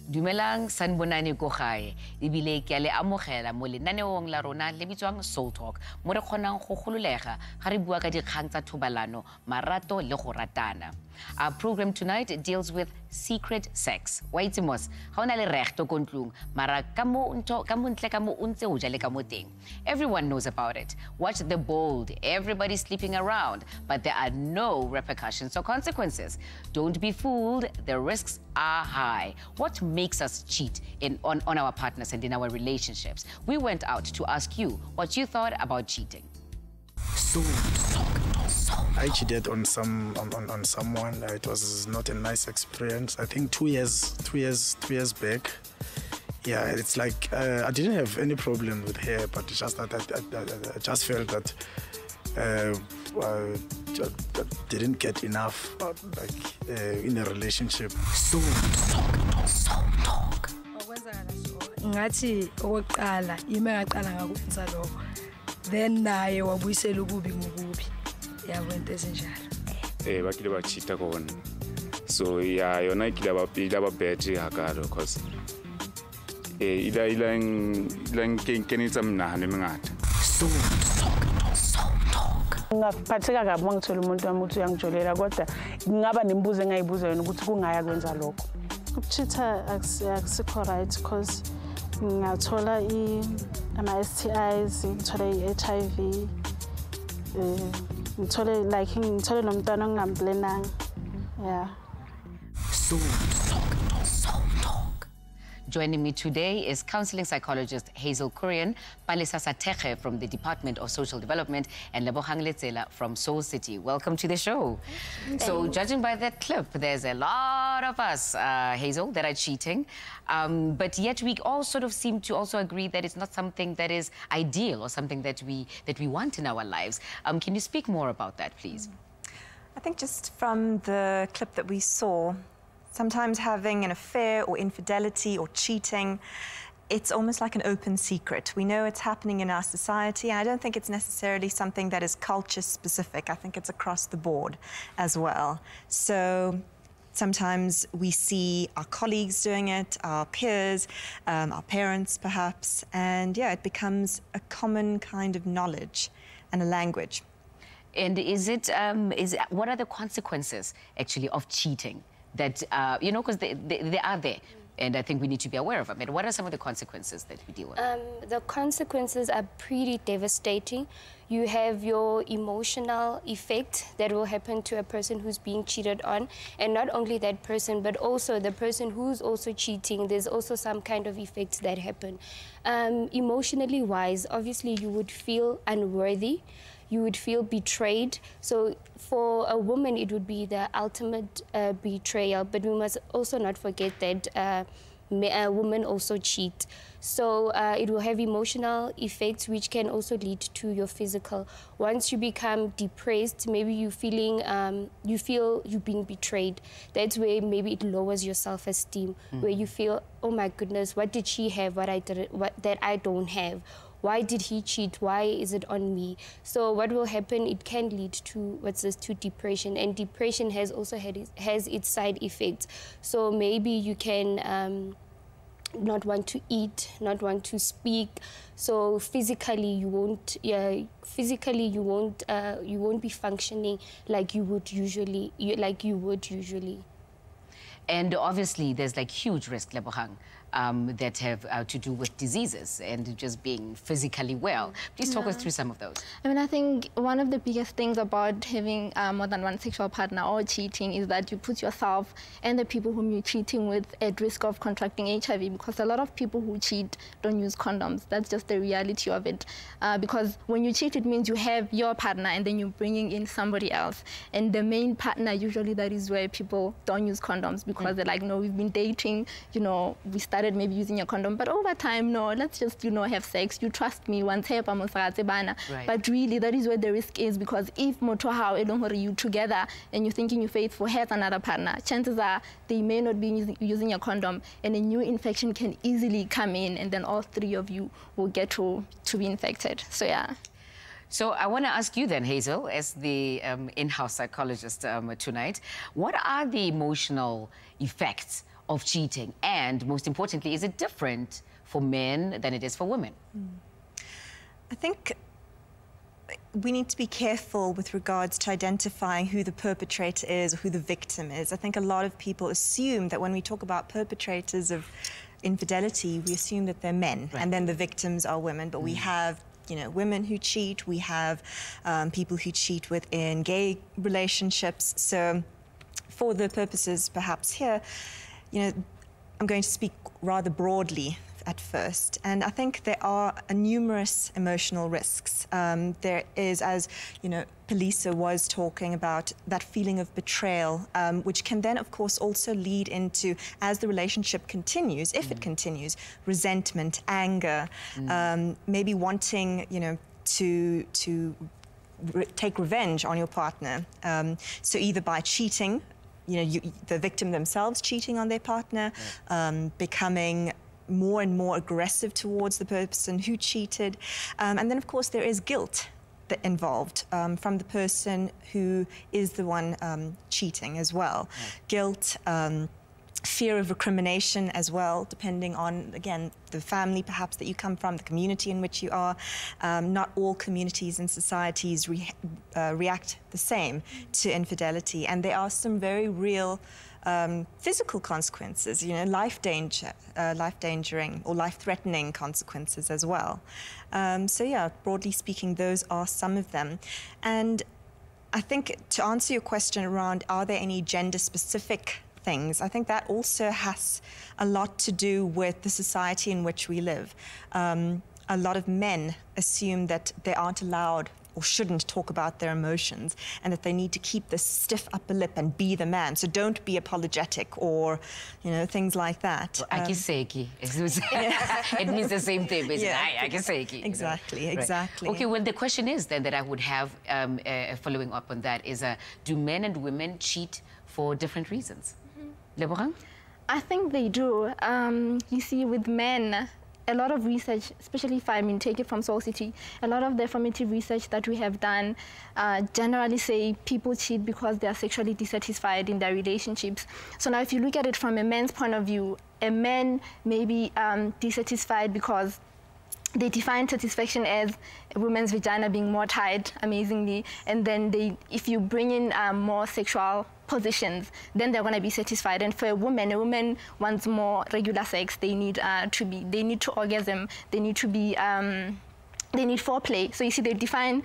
Dumelang sanbonani ko gae ebile ke a le amogela mo lenaneong la rona le bitswang Soul Talk mo re kgonang go gololega ga re bua ka dikgang tsa thobalano marato le go ratana. Our program tonight deals with secret sex. Waitimos, ga ona le regto ko ntlong mara ka mo ntle ka mo o ntse o ja le ka mo teng. Everyone knows about it. Watch the bold, everybody's sleeping around, but there are no repercussions or consequences. Don't be fooled, the risks are high. What makes us cheat on our partners and in our relationships? We went out to ask you what you thought about cheating. I cheated on someone. It was not a nice experience. I think 2 years back. Yeah, it's like I didn't have any problem with her, but it's just that I just felt that I didn't get enough, in a relationship. Soul Talk. Ngathi okokuqala ime ngaqala ngakwenza lokho. Then naye wabuyisela ukubi ngokubi. Yabona ezinjalo. Bakile ba cheata kona. So yeah, yona ikile ba battery hakalo because ilang kenitsa mnahane mengata. Soul Talk. Ngaphatheka kabi mangithola umuntu wami uthi uyangijolela kodwa ngingaba nemibuzo engayibuza yena ukuthi kungaya kwenza lokho. Ukucheata akusikho right because ngathola ama-STIs, ngithola i-HIV, ngithole nomntwana ongingamplananga. Yeah. Soul Talk. Joining me today is counseling psychologist Hazel Kurian, Palisa Teche from the Department of Social Development, and Lebogang Letsela from Soul City. Welcome to the show. So, judging by that clip, there's a lot of us, Hazel, that are cheating, but yet we all sort of seem to also agree that it's not something that is ideal or something that we want in our lives. Can you speak more about that, please? I think just from the clip that we saw, sometimes having an affair or infidelity or cheating, it's almost like an open secret. We know it's happening in our society, and I don't think it's necessarily something that is culture specific. I think it's across the board as well. So sometimes we see our colleagues doing it, our peers, our parents perhaps, and yeah, it becomes a common kind of knowledge and a language. And what are the consequences actually of cheating? That, because they are there, and I think we need to be aware of them. And what are some of the consequences that we deal with? The consequences are pretty devastating. You have your emotional effect that will happen to a person who's being cheated on, and not only that person, but also the person who's also cheating. There's also some kind of effects that happen. Emotionally wise, obviously you would feel unworthy. You would feel betrayed. So for a woman, it would be the ultimate betrayal. But we must also not forget that women also cheat. So it will have emotional effects, which can also lead to your physical. Once you become depressed, maybe you feel you've been betrayed. That's where maybe it lowers your self-esteem, where you feel, oh my goodness, what did she have that I don't have? Why did he cheat? Why is it on me? So what will happen, it can lead to to depression, and depression has also has its side effects. So maybe you can not want to eat, not want to speak. So physically you won't be functioning like you would usually. And obviously there's like huge risk, Lebogang, that have to do with diseases and just being physically well. Please talk us through some of those. I mean, I think one of the biggest things about having more than one sexual partner or cheating is that you put yourself and the people whom you're cheating with at risk of contracting HIV, because a lot of people who cheat don't use condoms. That's just the reality of it. Because when you cheat, it means you have your partner and then you're bringing in somebody else. And the main partner, usually that is where people don't use condoms, because they're like, no, we've been dating, we started maybe using a condom, but over time, no, let's just, have sex. You trust me, but really, that is where the risk is, because if you together and you're thinking you're faithful, has another partner, chances are they may not be using a condom, and a new infection can easily come in, and then all three of you will get to be infected. So, yeah. So I want to ask you then, Hazel, as the in-house psychologist tonight, what are the emotional effects of cheating? And most importantly, is it different for men than it is for women? I think we need to be careful with regards to identifying who the perpetrator is or who the victim is. I think a lot of people assume that when we talk about perpetrators of infidelity, we assume that they're men, and then the victims are women. But we have, you know, women who cheat. We have people who cheat within gay relationships. So for the purposes perhaps here, you know, I'm going to speak rather broadly at first. And I think there are numerous emotional risks. There is, as you know, Pelisa was talking about, that feeling of betrayal, which can then, of course, also lead into, as the relationship continues, if it continues, resentment, anger, maybe wanting, you know, to take revenge on your partner. So either by cheating, you know, the victim themselves cheating on their partner, becoming more and more aggressive towards the person who cheated. And then, of course, there is guilt involved from the person who is the one cheating as well. Guilt, fear of recrimination as well, depending on, again, the family perhaps that you come from, the community in which you are. Not all communities and societies react the same to infidelity, and there are some very real physical consequences, you know, life-endangering or life-threatening consequences as well. So yeah, broadly speaking, those are some of them. And I think to answer your question around, are there any gender-specific things, I think that also has a lot to do with the society in which we live. A lot of men assume that they aren't allowed or shouldn't talk about their emotions, and that they need to keep this stiff upper lip and be the man. So don't be apologetic, or, you know, things like that. Akiseki. It means the same thing, basically. Yeah. Akiseki. Exactly, you know? exactly. Right. Okay, well, the question is then that I would have following up on that is, do men and women cheat for different reasons? Lebogang? I think they do. You see, with men, a lot of research, especially if I take it from Soul City, a lot of the affirmative research that we have done generally say people cheat because they are sexually dissatisfied in their relationships. So now if you look at it from a man's point of view, a man may be dissatisfied because they define satisfaction as a woman's vagina being more tight, amazingly, and then if you bring in more sexual positions, then they're going to be satisfied. And for a woman wants more regular sex. They need to orgasm. They need to be they need foreplay. So you see, they define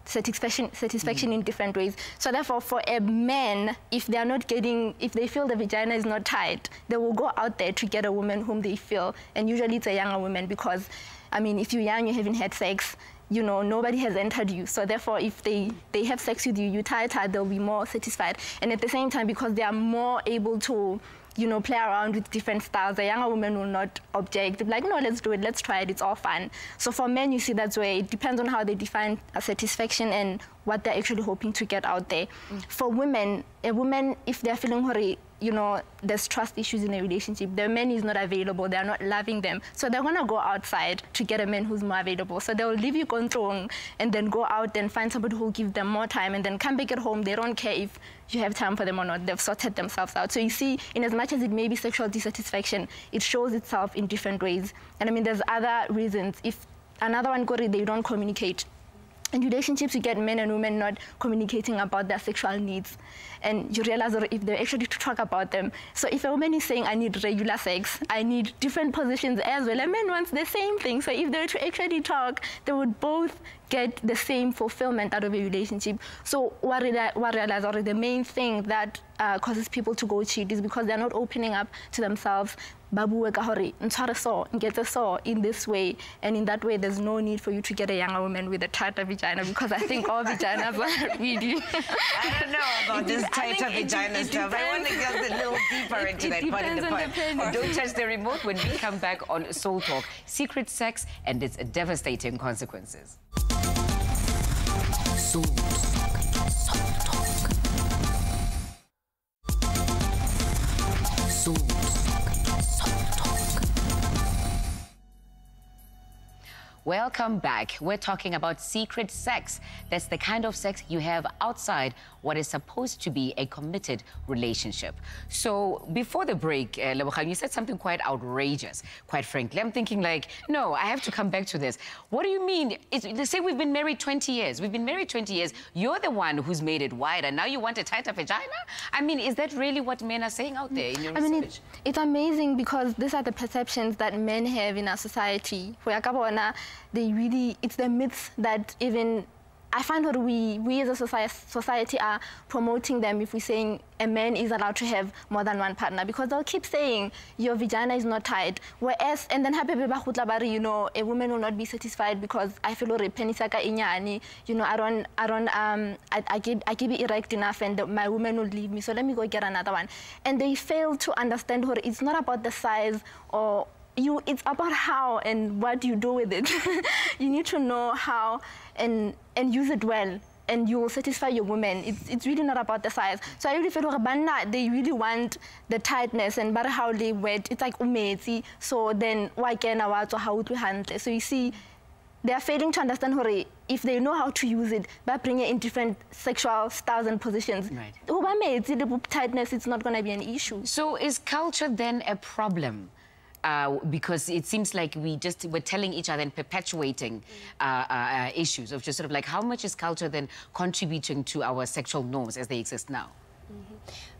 satisfaction in different ways. So therefore, for a man, if they feel the vagina is not tight, they will go out there to get a woman whom they feel, and usually it's a younger woman, because, I mean, if you're young, you haven't had sex, you know, nobody has entered you. So therefore, if they have sex with you, you tie it, they'll be more satisfied. And at the same time, because they are more able to, you know, play around with different styles, a younger woman will not object. They'll be like, no, let's do it, let's try it, it's all fun. So for men, you see, that's where it depends on how they define satisfaction and what they're actually hoping to get out there. For women, a woman, if they're feeling worried, you know, there's trust issues in a relationship, the man is not available, they're not loving them, so they're going to go outside to get a man who's more available. So they'll leave you control and then go out and find somebody who will give them more time, and then come back at home. They don't care if you have time for them or not. They've sorted themselves out. So you see, in as much as it may be sexual dissatisfaction, it shows itself in different ways. And I mean, there's other reasons. If another one got it, they don't communicate. In relationships, you get men and women not communicating about their sexual needs. And you realize that if they actually talk about them. So if a woman is saying, I need regular sex, I need different positions as well, a man wants the same thing. So if they were to actually talk, they would both get the same fulfillment out of a relationship. So what realize, or the main thing that causes people to go cheat is because they're not opening up to themselves. Babu get so in this way, and in that way there's no need for you to get a younger woman with a tighter vagina, because I think all vaginas are really I don't know about this tighter vagina stuff. I want to get a little deeper into that part in the point. Don't touch the remote when we come back on Soul Talk. Secret sex and its devastating consequences. Soul Talk. Soul Talk. Soul Talk. Welcome back. We're talking about secret sex. That's the kind of sex you have outside what is supposed to be a committed relationship. So before the break, Lebogang, you said something quite outrageous, quite frankly. I'm thinking like, no, I have to come back to this. What do you mean? They say we've been married 20 years. We've been married 20 years. You're the one who's made it wider. Now you want a tighter vagina? I mean, is that really what men are saying out there in your research? I mean, it's amazing because these are the perceptions that men have in our society. It's the myths that even I find that we as a society are promoting them if we're saying a man is allowed to have more than one partner, because they'll keep saying your vagina is not tight. Whereas, and then you know, a woman will not be satisfied because I feel inyani, you know, I keep it erect enough and my woman will leave me, so let me go get another one. And they fail to understand her. It's not about the size or it's about how and what you do with it. You need to know how and use it well, and you will satisfy your woman. It's really not about the size. So I really feel like they really want the tightness and but how they wet. It's like umeti. So then why can I how to handle? So you see, they are failing to understand if they know how to use it by bringing it in different sexual styles and positions. Right. The tightness, it's not going to be an issue. So is culture then a problem? Because it seems like we're telling each other and perpetuating issues of just sort of like how much is culture then contributing to our sexual norms as they exist now?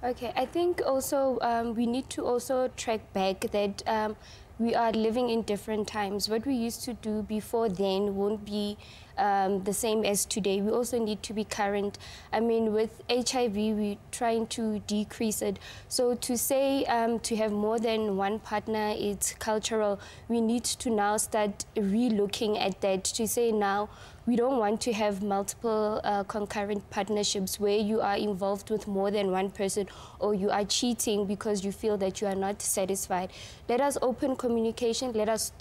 Okay, I think also we need to also track back that we are living in different times. What we used to do before then won't be the same as today. We also need to be current. I mean, with HIV, we're trying to decrease it. So to say to have more than one partner, it's cultural. We need to now start re-looking at that, to say now, we don't want to have multiple concurrent partnerships where you are involved with more than one person or you are cheating because you feel that you are not satisfied. Let us open communication. Let us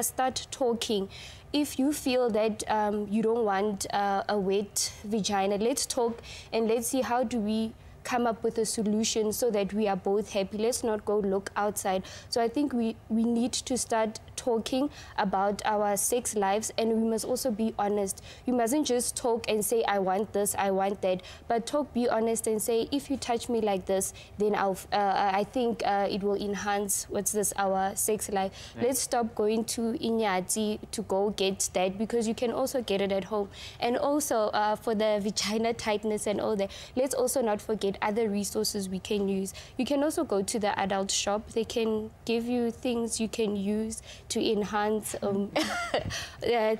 start talking. If you feel that you don't want a wet vagina, let's talk and let's see how do we come up with a solution so that we are both happy. Let's not go look outside. So I think we need to start talking about our sex lives, and we must also be honest. You mustn't just talk and say, I want this, I want that, but be honest and say, if you touch me like this, then I think it will enhance, our sex life. Right. Let's stop going to Inyati to go get that, because you can also get it at home. And also for the vagina tightness and all that, let's also not forget other resources we can use. You can also go to the adult shop. They can give you things you can use to enhance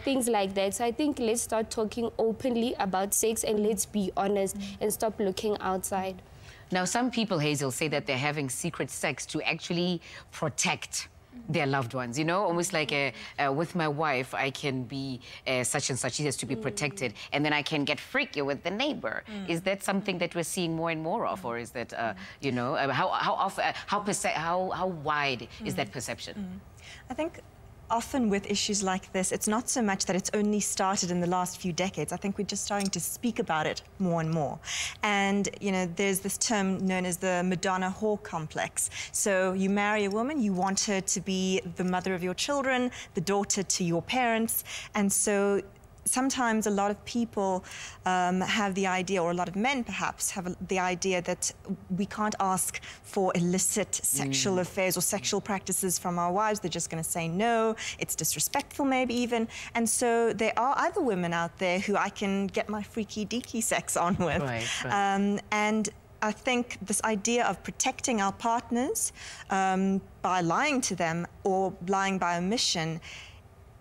things like that. So I think let's start talking openly about sex and let's be honest and stop looking outside. Now, some people, Hazel, say that they're having secret sex to actually protect their loved ones, you know, almost like with my wife, I can be such and such, she has to be protected, and then I can get freaky with the neighbor. Is that something that we're seeing more and more of, or is that, you know, how wide is that perception? I think often with issues like this, it's not so much that it's only started in the last few decades. I think we're just starting to speak about it more and more. And, you know, there's this term known as the Madonna whore complex. So you marry a woman, you want her to be the mother of your children, the daughter to your parents. And so sometimes a lot of people have the idea, or a lot of men perhaps have the idea that we can't ask for illicit sexual affairs or sexual practices from our wives. They're just going to say no. It's disrespectful maybe even. And so there are other women out there who I can get my freaky deaky sex on with. Right. And I think this idea of protecting our partners by lying to them or lying by omission,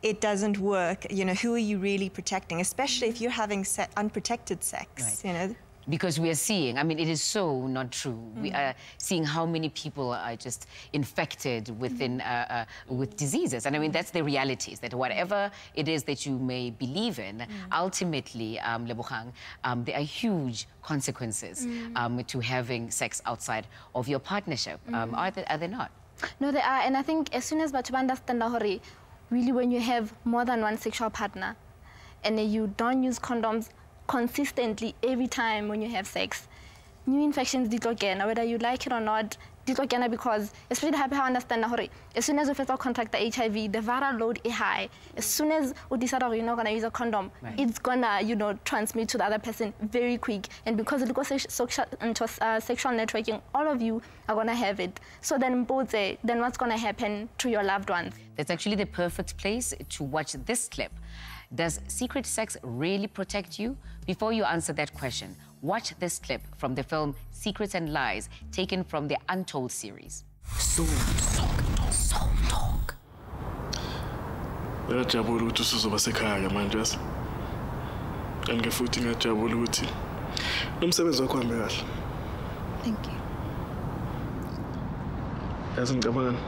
it doesn't work. You know, who are you really protecting, especially if you're having unprotected sex, you know? Because we are seeing, I mean, it is so not true. We are seeing how many people are just infected within, with diseases. And I mean, that's the reality, is that whatever it is that you may believe in, ultimately, Lebogang, there are huge consequences to having sex outside of your partnership. Are there not? No, there are. And I think as soon as we understand really, when you have more than one sexual partner and you don't use condoms consistently every time when you have sex, new infections did again, whether you like it or not, because especially happy I understand that as soon as you first contract the HIV, the viral load is high. As soon as you decide you're not gonna use a condom, it's gonna, transmit to the other person very quick. And because it goes sexual networking, all of you are gonna have it. So then what's gonna happen to your loved ones? That's actually the perfect place to watch this clip. Does secret sex really protect you? Before you answer that question, watch this clip from the film Secrets and Lies, taken from the Untold series. Soul Talk. Ngiyajabula ukuthi usuzoba sekhaya manje yazi. Kanti futhi ngiyajabula ukuthi nomsebenzi wakho uhambe kahle. Thank you. Yazi ngicabanga.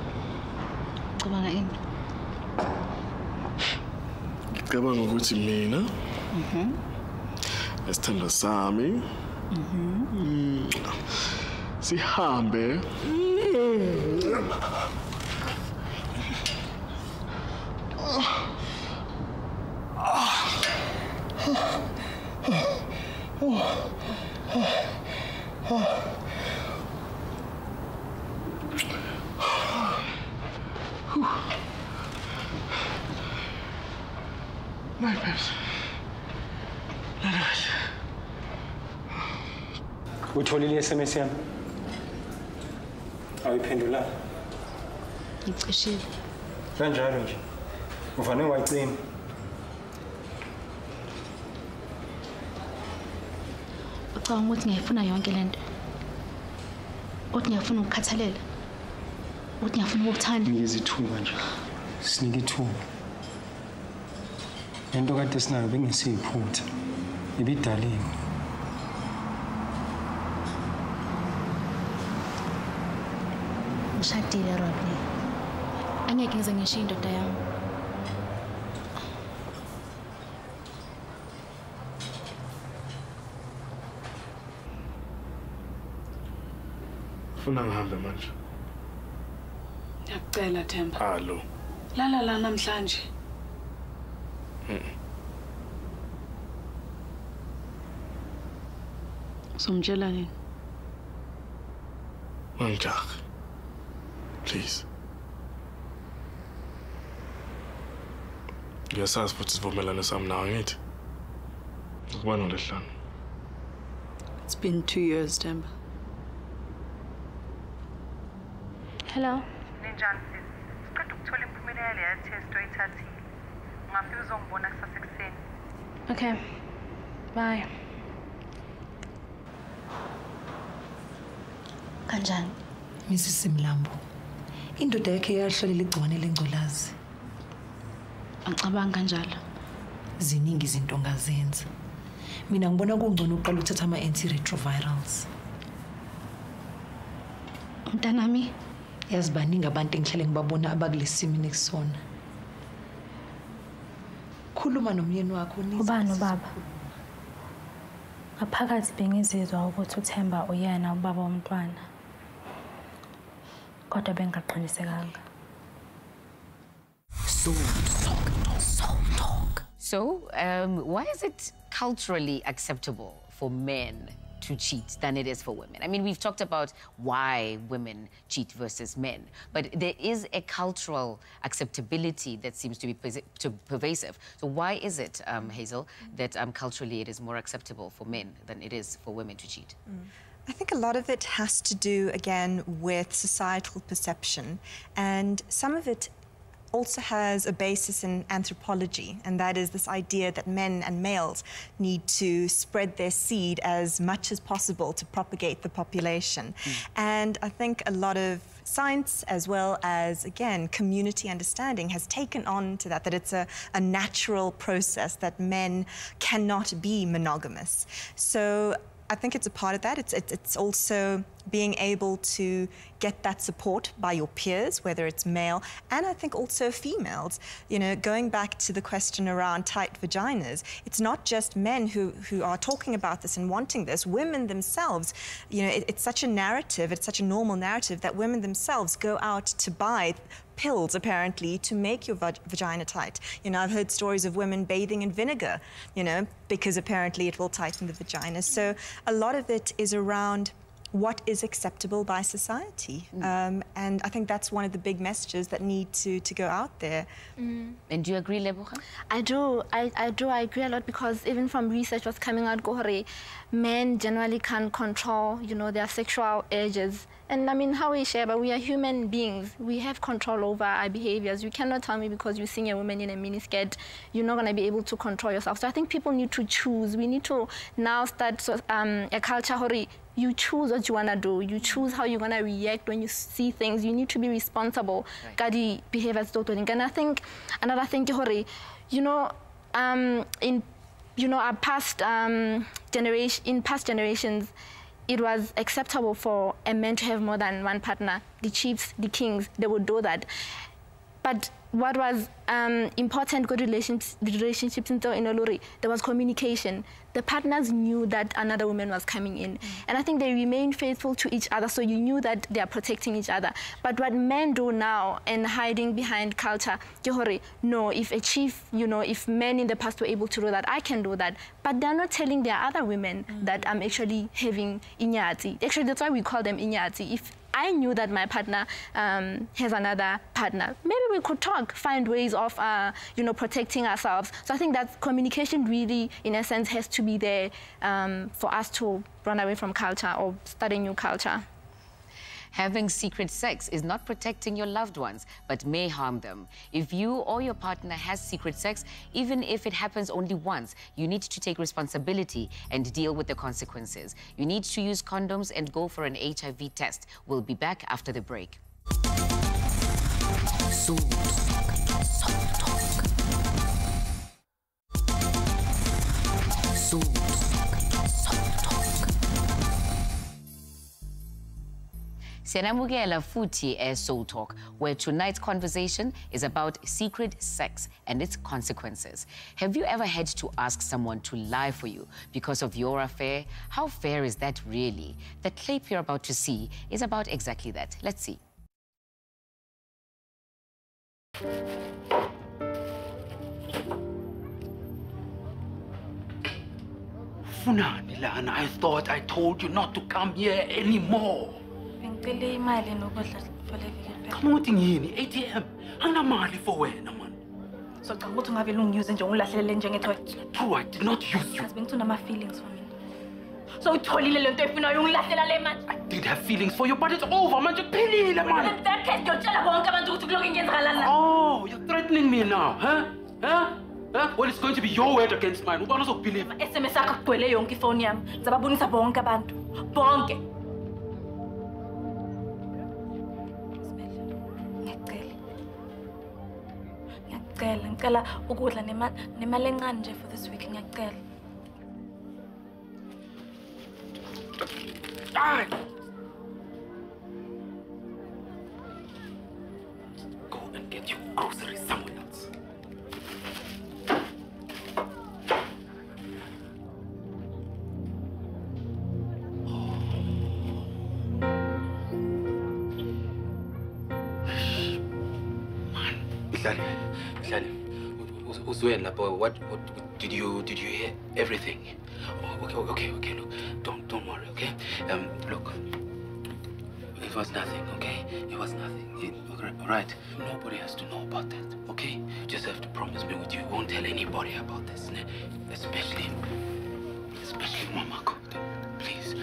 Ngicabanga ini? Ngicabanga ukuthi mina nesithando sami sihambe my babes. Utholile SMS yami? Awuyiphendula? Ngicishile. Kanjalo nje. Ufanele wayicima. Ucabanga ukuthi ngiyayifuna yonke lento. Uthi ngiyafuna ukukhathalela. Uthi ngiyafuna ukukuthanda. Ngizithuba nje. Sinike ithuba. Lento kade sinayo bengisiyiphutha. Ibidaliwe. Ngishadile Rodney. Angeke ngize ngishiye indoda yami. Ufuna ngihambe manje? Ngiyacela Themba. Hallo. La namhlanje. Somtshela nini? Manjak. Please. Ngiyasazi futhi sivumelane sami nawe ngithi. Ukuba nolehlano. It's been 2 years, Themba. Hello. Ninjani sis? Siqeda ukuthola impumelelo ya test oyithathile. Ungafika uzongibona kusasa ekuseni. Okay. Bye. Kanjani? Mrs. Mlambo. Indoda yakhe yahlolela igciwane lengculazi. Angicabanga kanjalo. Ziningi izinto ongazenza. Mina ngibona kungcono uqala ukuthatha ama-antiretrovirals. Mntanami, yazi baningi abantu engihlale ngibabona abakulesimo nekusona. Khuluma nomyeni wakho nini? Ubani ubaba? Ngaphakathi bengizizwa ukuthi uThemba uyena ubaba womntwana. Kodwa bengaqinisekanga. Soul Talk. So, why is it culturally acceptable for men to cheat than it is for women? I mean, we've talked about why women cheat versus men, but there is a cultural acceptability that seems to be pervasive. So why is it, Hazel, that culturally it is more acceptable for men than it is for women to cheat? I think a lot of it has to do, again, with societal perception, and some of it also has a basis in anthropology, and that is this idea that men and males need to spread their seed as much as possible to propagate the population. And I think a lot of science, as well as, again, community understanding, has taken on to that it's a natural process, that men cannot be monogamous. So I think it's a part of that. It's also being able to get that support by your peers, whether it's male, and I think also females. You know, going back to the question around tight vaginas, it's not just men who are talking about this and wanting this. Women themselves, you know, it's such a narrative, it's such a normal narrative that women themselves go out to buy pills, apparently, to make your vagina tight. You know, I've heard stories of women bathing in vinegar, you know, because apparently it will tighten the vagina. So a lot of it is around what is acceptable by society. And I think that's one of the big messages that need to go out there. And do you agree, Leboga? I do. I agree a lot, because even from research was coming out, men generally can't control, their sexual urges. And I mean, how we share, but we are human beings. We have control over our behaviors. You cannot tell me because you're seeing a woman in a miniskirt, you're not going to be able to control yourself. So I think people need to choose. We need to now start a culture where you choose what you want to do. You choose how you're going to react when you see things. You need to be responsible. Right. Behaviors totally. And I think another thing, in our past past generations, it was acceptable for a man to have more than one partner. The chiefs, the kings, they would do that. But what was important, good relationships in Olori, there was communication. The partners knew that another woman was coming in. And I think they remained faithful to each other, so you knew that they are protecting each other. But what men do now, and hiding behind culture, no, if a chief, if men in the past were able to do that, I can do that. But they're not telling their other women that I'm actually having inyati. Actually, that's why we call them inyati. If I knew that my partner has another partner, maybe we could talk, find ways of, protecting ourselves. So I think that communication really, in a sense, has to be there for us to run away from culture or start a new culture. Having secret sex is not protecting your loved ones, but may harm them. If you or your partner has secret sex, even if it happens only once, you need to take responsibility and deal with the consequences. You need to use condoms and go for an HIV test. We'll be back after the break. Soul Talk. Soul Talk. Siyanamukela futhi Soul Talk, where tonight's conversation is about secret sex and its consequences. Have you ever had to ask someone to lie for you because of your affair? How fair is that really? The clip you're about to see is about exactly that. Let's see. Funani lana, I thought I told you not to come here anymore. Come on, ATM. Anamali for wena, man. So ukuthi ngabe lungiuse nje ungulahlelele njengethwe. True, I did not use you. Ngizibengithuna ama feelings for me. So utholile lento efuna ungilahlela le manje. I did have feelings for you, but it's over, man. Kuphelile, man. In that case, ngiyotshela bonke abantu ukuthi kuloko ingenzakala la. Oh, you're threatening me now, huh? Well, it's going to be your word against mine. Ubani uzokubelieve? SMS yakho kugcwele yonke ifoni yami. Ngizababonisa bonke abantu. Bonke. Ngicela ukudla nemali encane nje for this week, ngiyacela. Go and get your groceries somewhere else. What did you hear everything? Oh, okay, look, don't worry, okay? Look, it was nothing, okay? It was nothing. All right, nobody has to know about that, okay? You just have to promise me that you won't tell anybody about this, especially Mama. Please,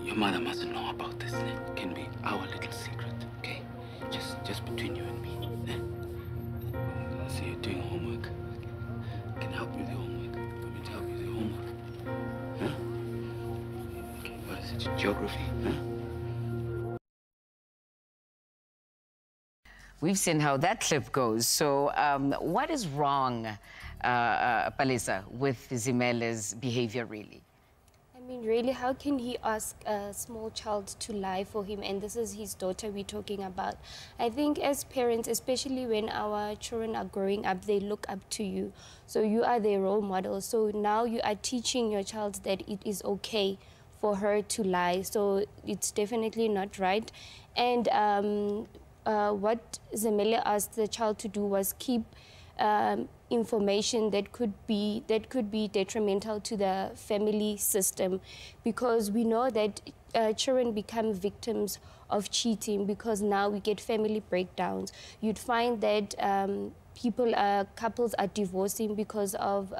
your mother mustn't know about this. It can be our little secret, okay? Just between you and me. I see you're doing homework. I can help you with your homework. I'm going to help you with your homework. Huh? Okay, what is it? Geography, huh? We've seen how that clip goes. So what is wrong, Palesa, with Zimele's behavior, really? I mean, really, how can he ask a small child to lie for him? And this is his daughter we're talking about. I think as parents, especially when our children are growing up, they look up to you. So you are their role model. So now you are teaching your child that it is okay for her to lie. So it's definitely not right. And what Zimele asked the child to do was keep information that could be detrimental to the family system, because we know that children become victims of cheating because now we get family breakdowns. You'd find that couples are divorcing because of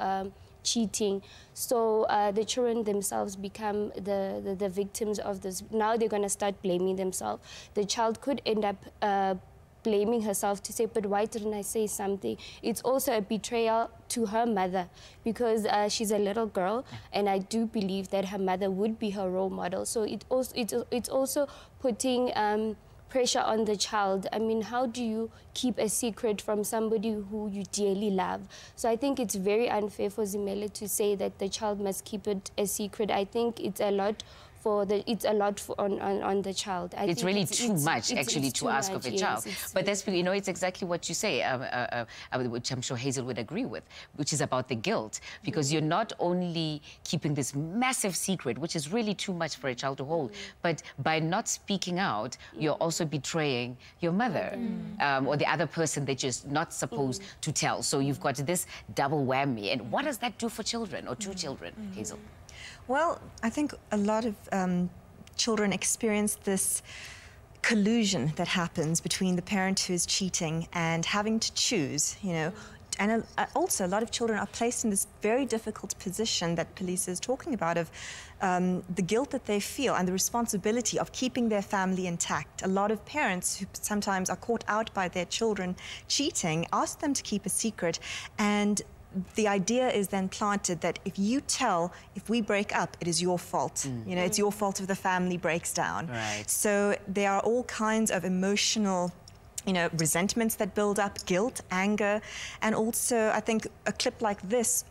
cheating. So the children themselves become the victims of this. Now they're going to start blaming themselves. The child could end up blaming herself to say, but why didn't I say something? It's also a betrayal to her mother because she's a little girl, and I do believe that her mother would be her role model. So it's also putting pressure on the child. I mean, how do you keep a secret from somebody who you dearly love? So I think it's very unfair for Zimele to say that the child must keep it a secret. I think it's a lot on the child. It's really too much, actually, to ask of a child. But that's, you know, it's exactly what you say, which I'm sure Hazel would agree with, which is about the guilt. Because you're not only keeping this massive secret, which is really too much for a child to hold, but by not speaking out, you're also betraying your mother or the other person that you're not supposed to tell. So you've got this double whammy. And what does that do for children or to children, Hazel? Well, I think a lot of children experience this collusion that happens between the parent who is cheating and having to choose, you know. And also, a lot of children are placed in this very difficult position that police is talking about of the guilt that they feel and the responsibility of keeping their family intact. A lot of parents who sometimes are caught out by their children cheating ask them to keep a secret, and the idea is then planted that if we break up, it is your fault. You know, it's your fault if the family breaks down. Right. So there are all kinds of emotional, you know, resentments that build up, guilt, anger, and also I think a clip like this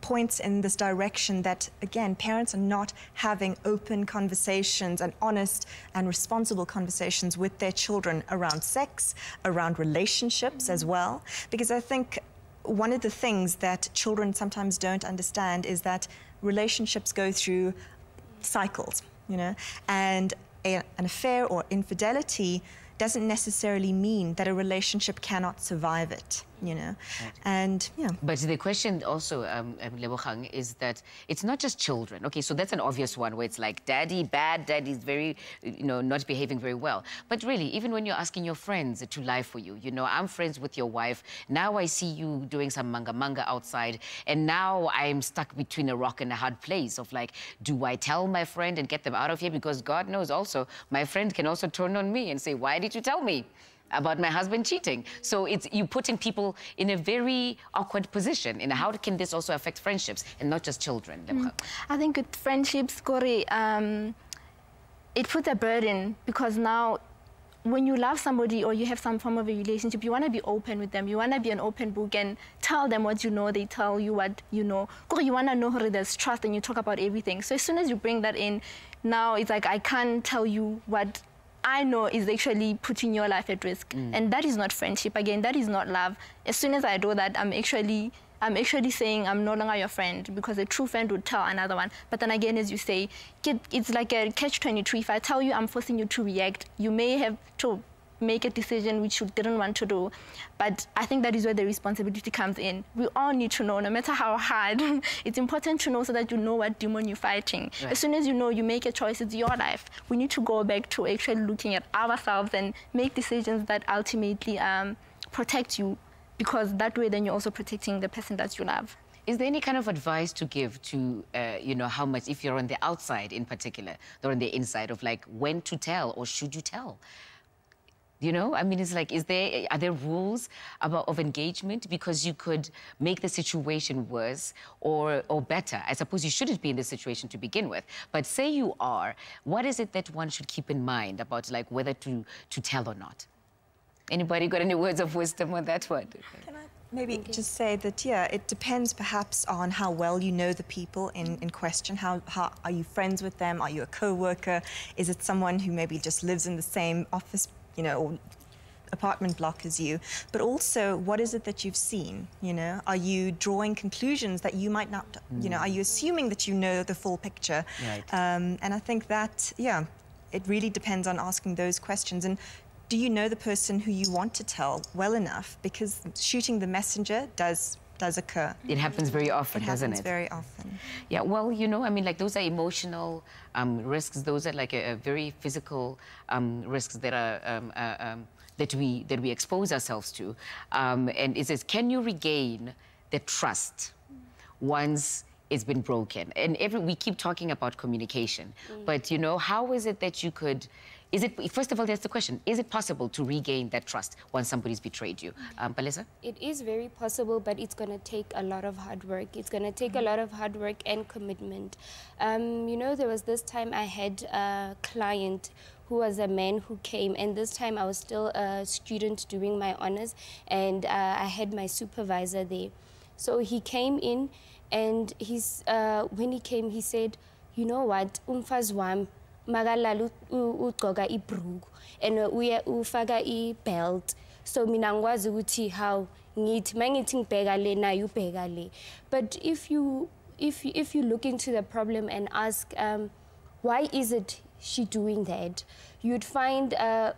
points in this direction that, again, parents are not having open conversations and honest and responsible conversations with their children around sex, around relationships as well, because I think one of the things that children sometimes don't understand is that relationships go through cycles, you know, and an affair or infidelity doesn't necessarily mean that a relationship cannot survive it, you know. Right. And, yeah. But the question also, Lebogang, is that it's not just children. Okay, so that's an obvious one where it's like, daddy, bad, daddy's very, you know, not behaving very well. But really, even when you're asking your friends to lie for you, you know, I'm friends with your wife, now I see you doing some manga outside, and now I'm stuck between a rock and a hard place of like, do I tell my friend and get them out of here? Because God knows also, my friend can also turn on me and say, why did you tell me about my husband cheating? So it's you putting people in a very awkward position. And how can this also affect friendships and not just children? I think with friendships, Corey, it puts a burden because now when you love somebody or you have some form of a relationship, you want to be open with them. You want to be an open book and tell them what you know. They tell you what you know. You want to know how there's trust and you talk about everything. So as soon as you bring that in, now it's like I can't tell you what I know is actually putting your life at risk. And that is not friendship. Again, that is not love. As soon as I do that, I'm actually saying I'm no longer your friend, because a true friend would tell another one. But then again, as you say, it's like a catch-22. If I tell you, I'm forcing you to react. You may have to make a decision which you didn't want to do. But I think that is where the responsibility comes in. We all need to know, no matter how hard, it's important to know so that you know what demon you're fighting. Right. As soon as you know, you make a choice, it's your life. We need to go back to actually looking at ourselves and make decisions that ultimately protect you, because that way then you're also protecting the person that you love. Is there any kind of advice to give to, you know, how much, if you're on the outside in particular, or on the inside, of like when to tell or should you tell? You know, I mean, it's like, are there rules of engagement? Because you could make the situation worse or better. I suppose you shouldn't be in this situation to begin with. But say you are, what is it that one should keep in mind about like whether to tell or not? Anybody got any words of wisdom on that one? Can I maybe just say that, yeah, it depends perhaps on how well you know the people in question. How are you friends with them? Are you a co-worker? Is it someone who maybe just lives in the same office, you know, or apartment block as you? But also, what is it that you've seen, you know? Are you drawing conclusions that you might not, you know, are you assuming that you know the full picture? Right. And I think that, yeah, it really depends on asking those questions. And do you know the person who you want to tell well enough? Because shooting the messenger does does occur. It happens very often, doesn't it? It happens very often. Yeah, well, you know, I mean, like, those are emotional risks. Those are like a very physical risks that are that we expose ourselves to. And it says, can you regain the trust once it's been broken? And we keep talking about communication, but you know, how is it that you could? Is it, first of all, that's the question, is it possible to regain that trust once somebody's betrayed you? Palesa? It is very possible, but it's going to take a lot of hard work. It's going to take a lot of hard work and commitment. You know, there was this time I had a client who was a man who came, and this time I was still a student doing my honors, and I had my supervisor there. So he came in, and when he came, he said, you know what, umfazi wami makalala ugqoka ibhruku and ufaka ibelt, so mina ngikwazi ukuthi how ngithi mangithi ngibheka le naye ubheka le. But if you look into the problem and ask why is it she doing that, you'd find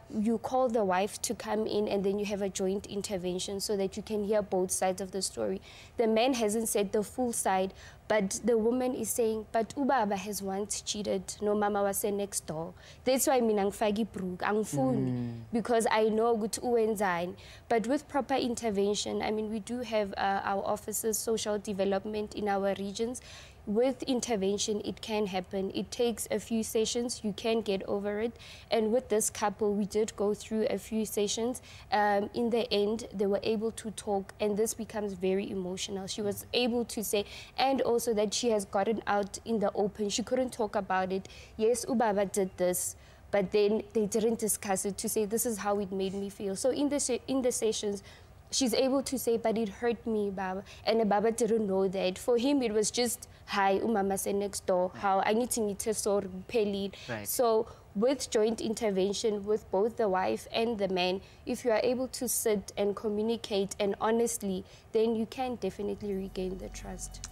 you call the wife to come in, and then you have a joint intervention so that you can hear both sides of the story. The man hasn't said the full side, but the woman is saying, but ubaba has once cheated, no mama was next door. That's why mina ngifaki brook, angifuni, because I know ukuthi uwenzani. But with proper intervention, I mean, we do have our officers, social development in our regions. With intervention, it can happen. It takes a few sessions. You can get over it. And with this couple, we did go through a few sessions. In the end, they were able to talk, and this becomes very emotional. She was able to say, and also that she has gotten out in the open. She couldn't talk about it. Yes, ubaba did this, but then they didn't discuss it to say, this is how it made me feel. So in the sessions, she's able to say, but it hurt me, Baba. And the Baba didn't know that. For him, it was just, hi, umama say next door, how I need to meet her so pelid. So with joint intervention with both the wife and the man, if you are able to sit and communicate and honestly, then you can definitely regain the trust.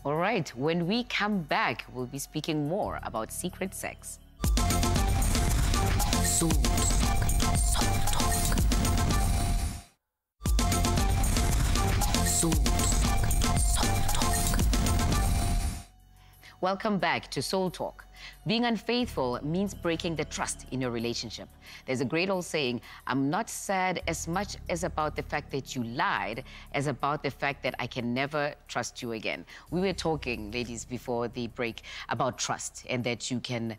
All right, when we come back, we'll be speaking more about secret sex. Welcome back to Soul Talk. Being unfaithful means breaking the trust in your relationship. There's a great old saying, I'm not sad as much as about the fact that you lied as about the fact that I can never trust you again. We were talking, ladies, before the break about trust and that you can,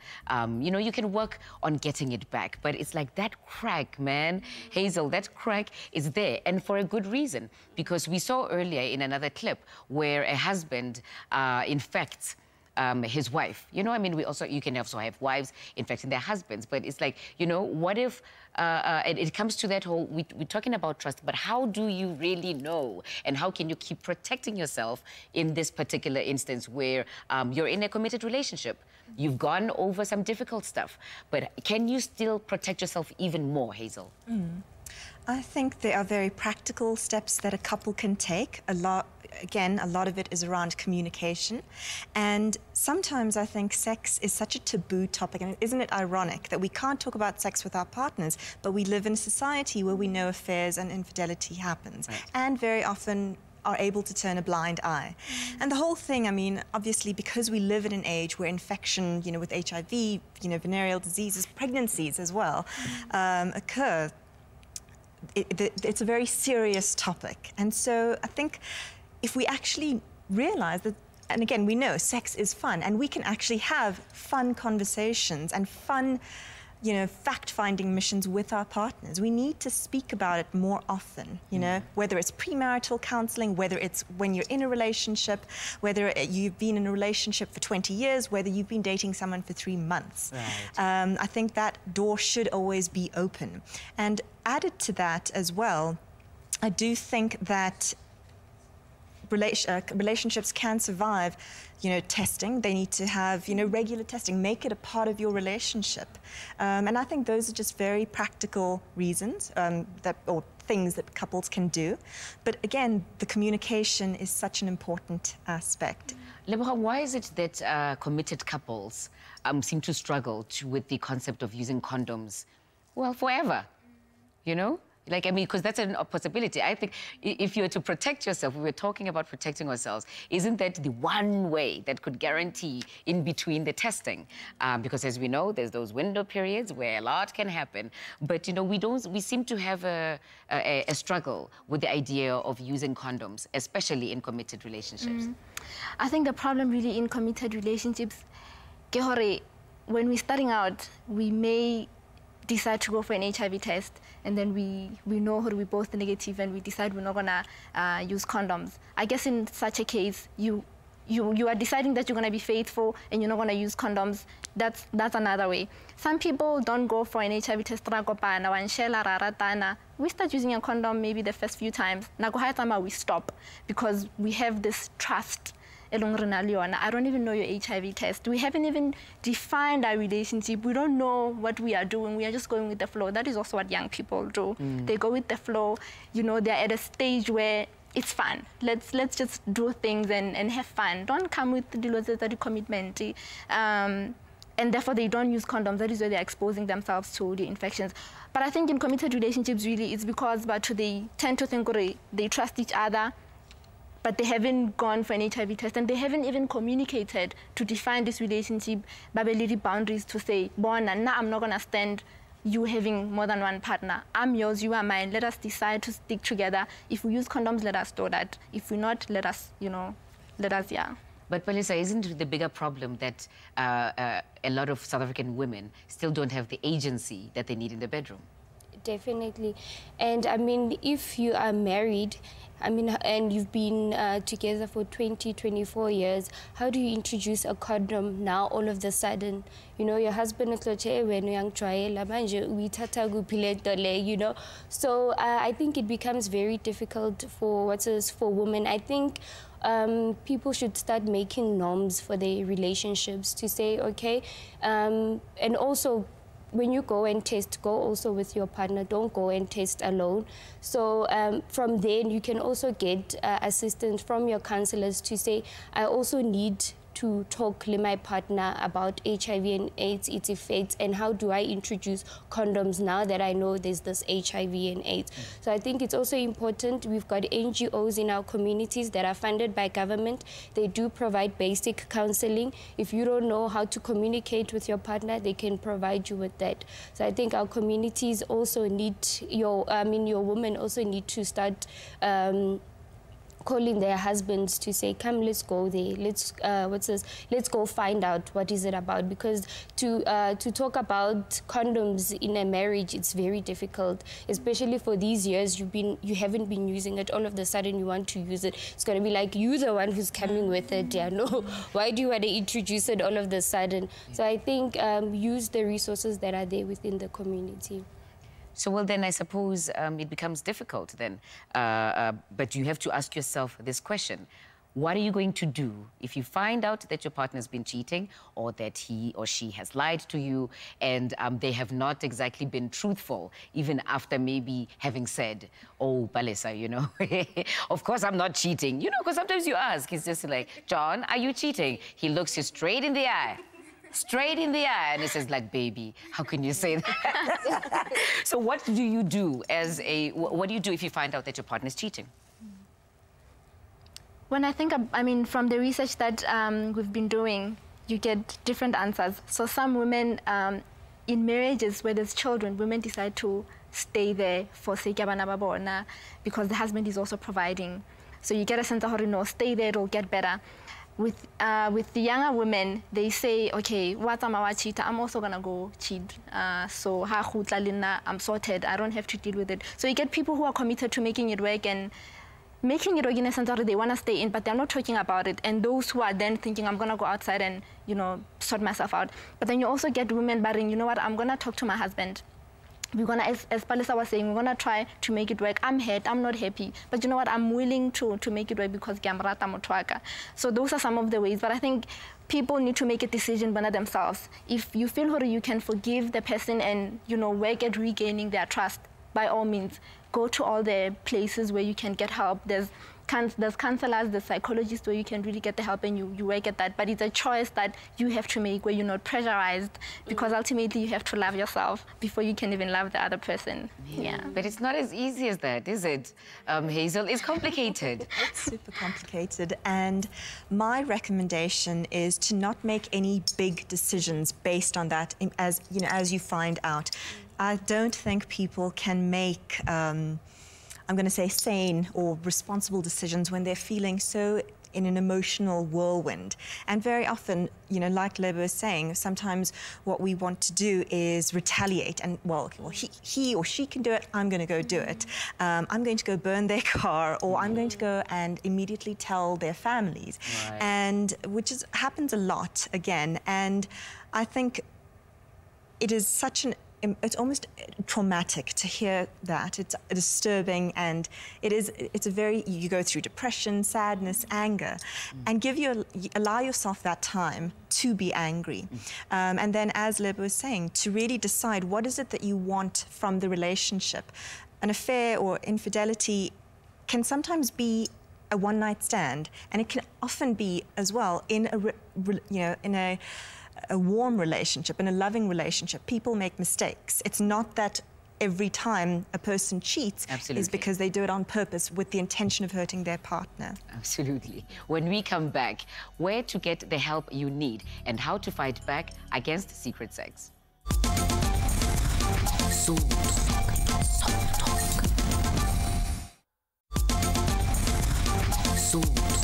you know, you can work on getting it back. But it's like that crack, man. Hazel, that crack is there, and for a good reason. Because we saw earlier in another clip where a husband infects his wife. You know, I mean, you can also have wives infecting their husbands, but it's like, you know, what if, and it comes to that whole, we're talking about trust, but how do you really know? And how can you keep protecting yourself in this particular instance where you're in a committed relationship? You've gone over some difficult stuff, but can you still protect yourself even more, Hazel? I think there are very practical steps that a couple can take. A lot of it is around communication. And sometimes I think sex is such a taboo topic. And isn't it ironic that we can't talk about sex with our partners, but we live in a society where we know affairs and infidelity happens. And very often are able to turn a blind eye. And the whole thing, I mean, obviously, because we live in an age where infection, you know, with HIV, you know, venereal diseases, pregnancies as well, occur, it's a very serious topic. And so I think if we actually realize that, and again, we know sex is fun, and we can actually have fun conversations and fun, you know, fact-finding missions with our partners. We need to speak about it more often, you know, whether it's premarital counseling, whether it's when you're in a relationship, whether you've been in a relationship for 20 years, whether you've been dating someone for 3 months. I think that door should always be open. And added to that as well, I do think that relationships can survive, you know, testing. They need to have, you know, regular testing. Make it a part of your relationship. And I think those are just very practical reasons or things that couples can do. But again, the communication is such an important aspect. Lebogang, why is it that committed couples seem to struggle with the concept of using condoms, well, forever? You know? Like, I mean, because that's a possibility. I think if you're to protect yourself, we were talking about protecting ourselves, isn't that the one way that could guarantee in between the testing? Because as we know, there's those window periods where a lot can happen. But, you know, we seem to have a struggle with the idea of using condoms, especially in committed relationships. I think the problem really in committed relationships, when we're starting out, we may decide to go for an HIV test, and then we know we're both negative, and we decide we're not gonna use condoms. I guess in such a case, you are deciding that you're gonna be faithful and you're not gonna use condoms. That's another way. Some people don't go for an HIV test. We start using a condom maybe the first few times. We stop because we have this trust. I don't even know your HIV test. We haven't even defined our relationship. We don't know what we are doing. We are just going with the flow. That is also what young people do. They go with the flow. You know, they're at a stage where it's fun. Let's just do things and have fun. Don't come with the commitment. And therefore, they don't use condoms. That is where they're exposing themselves to the infections. But I think in committed relationships, really, it's because they tend to think they trust each other, but they haven't gone for an HIV test, and they haven't even communicated to define this relationship, boundaries to say, I'm not going to stand you having more than one partner. I'm yours, you are mine. Let us decide to stick together. If we use condoms, let us do that. If we not, let us, yeah. But Palisa, isn't the bigger problem that a lot of South African women still don't have the agency that they need in the bedroom? Definitely. And I mean, if you are married, and you've been together for 20, 24 years, how do you introduce a condom now all of the sudden? You know, your husband is when young you know. So I think it becomes very difficult for women. I think people should start making norms for their relationships to say, okay, and also, when you go and test, go also with your partner. Don't go and test alone. So from there, you can also get assistance from your counselors to say, I also need to talk to my partner about HIV and AIDS, its effects, and how do I introduce condoms now that I know there's this HIV and AIDS. So I think it's also important. We've got NGOs in our communities that are funded by government. They do provide basic counseling. If you don't know how to communicate with your partner, they can provide you with that. So I think our communities also need your women also need to start calling their husbands to say, come, let's go there. Let's let's go find out what is it about. Because to talk about condoms in a marriage, it's very difficult, especially for these years you haven't been using it. All of a sudden you want to use it. It's going to be like you the one who's coming with it. Yeah, no. Why do you want to introduce it all of a sudden? So I think use the resources that are there within the community. So, well, then I suppose it becomes difficult then. But you have to ask yourself this question. What are you going to do if you find out that your partner's been cheating or that he or she has lied to you and they have not exactly been truthful, even after maybe having said, oh, Palisa, you know, of course I'm not cheating. You know, because sometimes you ask, it's just like, John, are you cheating? He looks you straight in the eye. Straight in the eye, and he says, like, baby, how can you say that? So what do you do what do you do if you find out that your partner is cheating? When I think, from the research that we've been doing, you get different answers. So some women, in marriages where there's children, women decide to stay there for because the husband is also providing. So you get a sense of, no, stay there, it'll get better. With the younger women, they say, okay, I'm also gonna go cheat. So I'm sorted. I don't have to deal with it. So you get people who are committed to making it work and making it work in a sense that they want to stay in, but they're not talking about it. And those who are then thinking, I'm gonna go outside and sort myself out. But then you also get women barring, you know what? I'm gonna talk to my husband. We're gonna, as Palisa was saying, we're gonna try to make it work. I'm hurt, I'm not happy, but you know what? I'm willing to make it work because So those are some of the ways. But I think people need to make a decision by themselves. If you feel you can forgive the person and work at regaining their trust, by all means, go to all the places where you can get help. There's there's counselors, there's psychologists where you can really get the help and you work at that. But it's a choice that you have to make where you're not pressurized, because ultimately you have to love yourself before you can even love the other person. Yeah. But it's not as easy as that, is it, Hazel? It's complicated. It's super complicated. And my recommendation is to not make any big decisions based on that as you find out. I don't think people can make, I'm going to say, sane or responsible decisions when they're feeling so in an emotional whirlwind. And very often, like Lebo was saying, sometimes what we want to do is retaliate. And, well he or she can do it, I'm going to go do it. I'm going to go burn their car, or I'm going to go and immediately tell their families. Right. And which happens a lot, again. And I think it is it's almost traumatic to hear that. It's disturbing, and it's a very, you go through depression, sadness, anger, and allow yourself that time to be angry. And then, as Lebo was saying, to really decide what is it that you want from the relationship. An affair or infidelity can sometimes be a one-night stand, and it can often be as well in a warm relationship, in a loving relationship. People make mistakes. It's not that every time a person cheats is because they do it on purpose with the intention of hurting their partner. Absolutely. When we come back, where to get the help you need and how to fight back against secret sex. Soul Talk. Soul Talk.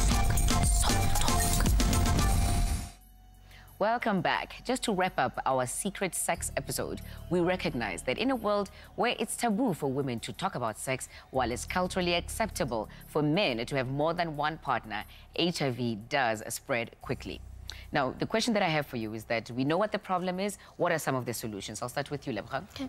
Welcome back. Just to wrap up our secret sex episode, we recognize that in a world where it's taboo for women to talk about sex, while it's culturally acceptable for men to have more than one partner, HIV does spread quickly. Now, the question that I have for you is that we know what the problem is. What are some of the solutions? I'll start with you, Lebra. Okay.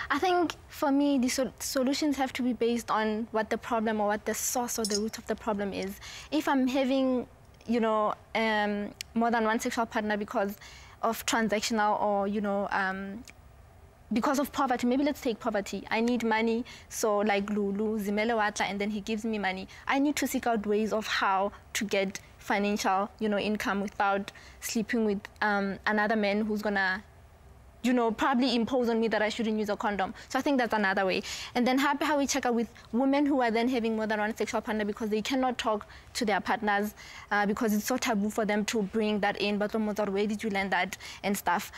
I think, for me, the solutions have to be based on what the problem or what the source or the root of the problem is. If I'm having more than one sexual partner because of transactional or, because of poverty. Maybe let's take poverty. I need money, so like Lulu, Zimele Watla, and then he gives me money. I need to seek out ways of how to get financial, income without sleeping with another man who's gonna probably impose on me that I shouldn't use a condom. So I think that's another way. And then how we check out with women who are then having more than one sexual partner because they cannot talk to their partners because it's so taboo for them to bring that in. But where did you learn that and stuff?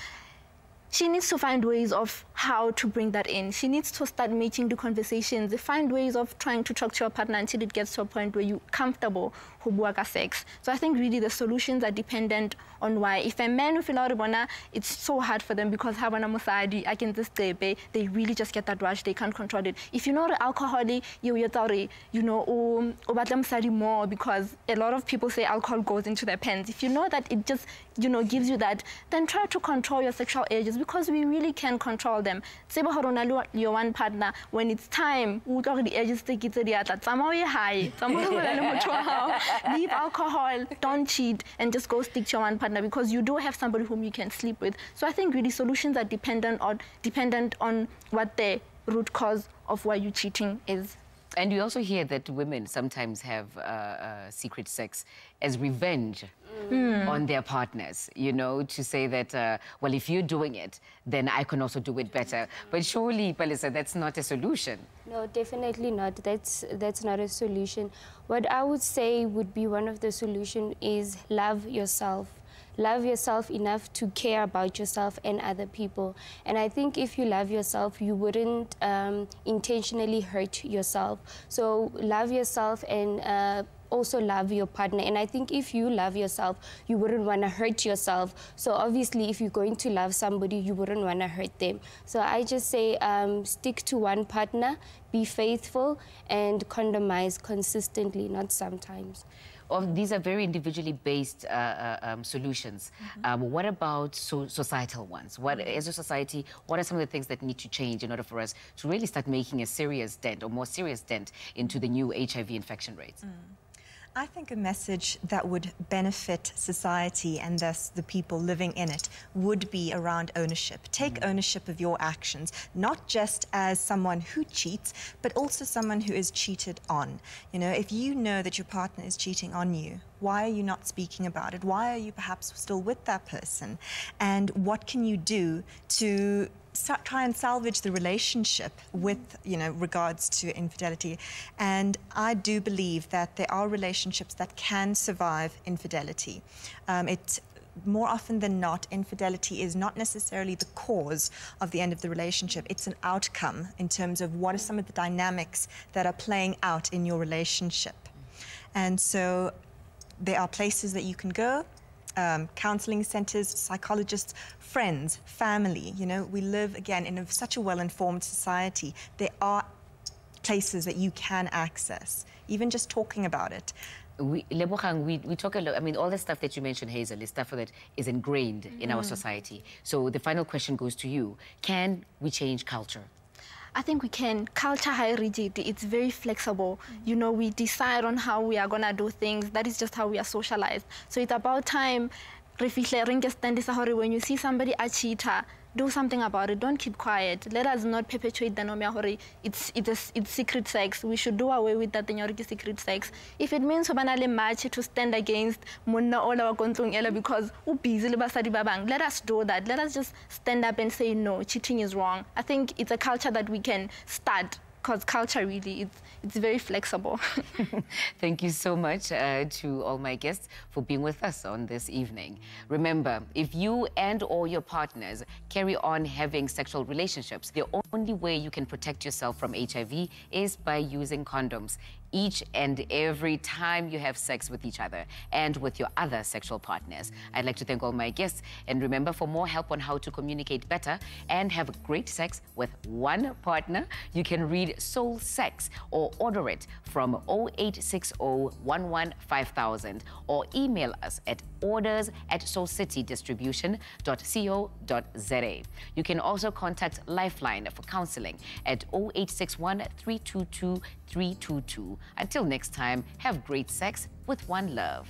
She needs to find ways of how to bring that in. She needs to start making the conversations, find ways of trying to talk to your partner until it gets to a point where you're comfortable with sex. So I think really the solutions are dependent on why. If a man who feel out it's so hard for them because I can just they really just get that rush, they can't control it. If you know the alcoholic, more because a lot of people say alcohol goes into their pens. If you know that it just gives you that, then try to control your sexual urges because we really can control them. Your one partner, when it's time, the urges take it to the other. Leave alcohol, don't cheat, and just go stick to your one partner because you do have somebody whom you can sleep with. So I think really solutions are dependent on what the root cause of why you're cheating is. And we also hear that women sometimes have secret sex as revenge on their partners, to say that, well, if you're doing it, then I can also do it better. But surely, Palisa, that's not a solution. No, definitely not. That's not a solution. What I would say would be one of the solutions is love yourself. Love yourself enough to care about yourself and other people. And I think if you love yourself, you wouldn't intentionally hurt yourself. So love yourself and also love your partner. And I think if you love yourself, you wouldn't want to hurt yourself. So obviously, if you're going to love somebody, you wouldn't want to hurt them. So I just say stick to one partner, be faithful, and condomize consistently, not sometimes. These are very individually based solutions. What about societal ones? As a society, what are some of the things that need to change in order for us to really start making a serious dent or more serious dent into the new HIV infection rates? I think a message that would benefit society and thus the people living in it would be around ownership. Take ownership of your actions, not just as someone who cheats, but also someone who is cheated on. You know, if you know that your partner is cheating on you, why are you not speaking about it? Why are you perhaps still with that person? And what can you do to try and salvage the relationship with, you know, regards to infidelity? And I do believe that there are relationships that can survive infidelity. More often than not, infidelity is not necessarily the cause of the end of the relationship. It's an outcome in terms of what are some of the dynamics that are playing out in your relationship. And so there are places that you can go, counseling centers, psychologists, friends, family. You know, we live, again, in such a well-informed society. There are places that you can access, even just talking about it. We talk a lot. I mean, all the stuff that you mentioned, Hazel, is stuff that is ingrained in our society. So the final question goes to you. Can we change culture? I think we can. Culture, high rigid, it's very flexible. You know, we decide on how we are going to do things. That is just how we are socialized. So it's about time, when you see somebody a cheater, do something about it. Don't keep quiet. Let us not perpetuate the norm. It's secret sex. We should do away with that secret sex. If it means to stand against because let us do that. Let us just stand up and say no, cheating is wrong. I think it's a culture that we can start, because culture really, it's very flexible. Thank you so much to all my guests for being with us on this evening. Remember, if you and or your partners carry on having sexual relationships, the only way you can protect yourself from HIV is by using condoms each and every time you have sex with each other and with your other sexual partners. I'd like to thank all my guests. And remember, for more help on how to communicate better and have great sex with one partner, you can read Soul Sex or order it from 0860-11-5000 or email us at orders@soulcitydistribution.co.za. You can also contact Lifeline for counseling at 0861-322-322. Until next time, have great sex with one love.